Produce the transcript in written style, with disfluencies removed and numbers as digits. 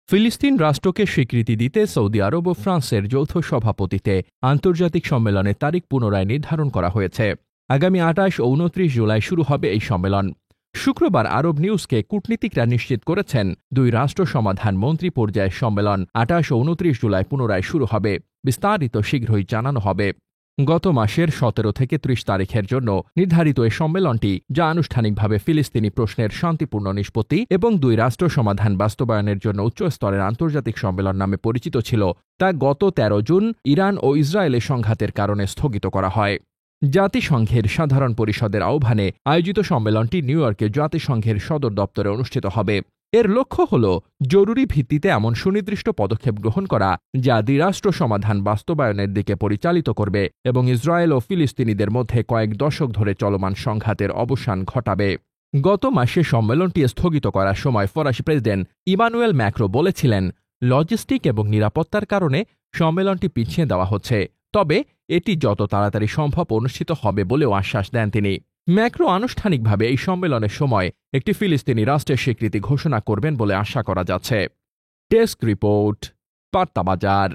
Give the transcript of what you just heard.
ফিলিস্তিন রাষ্ট্রকে স্বীকৃতি দিতে সৌদি আরব ও ফ্রান্সের যৌথ সভাপতিত্বে আন্তর্জাতিক সম্মেলনের তারিখ পুনরায় নির্ধারণ করা হয়েছে। আগামী ২৮ ও ২৯ জুলাই শুরু হবে এই সম্মেলন। শুক্রবার আরব নিউজকে কূটনীতিকরা নিশ্চিত করেছেন, দুই রাষ্ট্র সমাধান মন্ত্রী পর্যায়ের সম্মেলন ২৮ ও ২৯ জুলাই পুনরায় শুরু হবে। বিস্তারিত শীঘ্রই জানানো হবে। গত মাসের ১৭ থেকে ৩০ তারিখের জন্য নির্ধারিত এই সম্মেলনটি, যা আনুষ্ঠানিকভাবে ফিলিস্তিনি প্রশ্নের শান্তিপূর্ণ নিষ্পত্তি এবং দুই রাষ্ট্র সমাধান বাস্তবায়নের জন্য উচ্চস্তরের আন্তর্জাতিক সম্মেলন নামে পরিচিত ছিল, তা গত ১৩ জুন ইরান ও ইসরায়েলের সংঘাতের কারণে স্থগিত করা হয়। জাতিসংঘের সাধারণ পরিষদের আহ্বানে আয়োজিত সম্মেলনটি নিউ ইয়র্কে জাতিসংঘের সদর দপ্তরে অনুষ্ঠিত হবে। এর লক্ষ্য হল জরুরি ভিত্তিতে এমন সুনির্দিষ্ট পদক্ষেপ গ্রহণ করা যা দ্বিরাষ্ট্র সমাধান বাস্তবায়নের দিকে পরিচালিত করবে এবং ইসরায়েল ও ফিলিস্তিনিদের মধ্যে কয়েক দশক ধরে চলমান সংঘাতের অবসান ঘটাবে। গত মাসে সম্মেলনটি স্থগিত করার সময় ফরাসি প্রেসিডেন্ট ইমানুয়েল ম্যাক্রো বলেছিলেন, লজিস্টিক এবং নিরাপত্তার কারণে সম্মেলনটি পিছিয়ে দেওয়া হচ্ছে, তবে এটি যত তাড়াতাড়ি সম্ভব অনুষ্ঠিত হবে বলেও আশ্বাস দেন তিনি। ম্যাক্রো আনুষ্ঠানিকভাবে এই সম্মেলনের সময় একটি ফিলিস্তিনি রাষ্ট্রের স্বীকৃতি ঘোষণা করবেন বলে আশা করা যাচ্ছে। Desk report, বার্তাবাজার।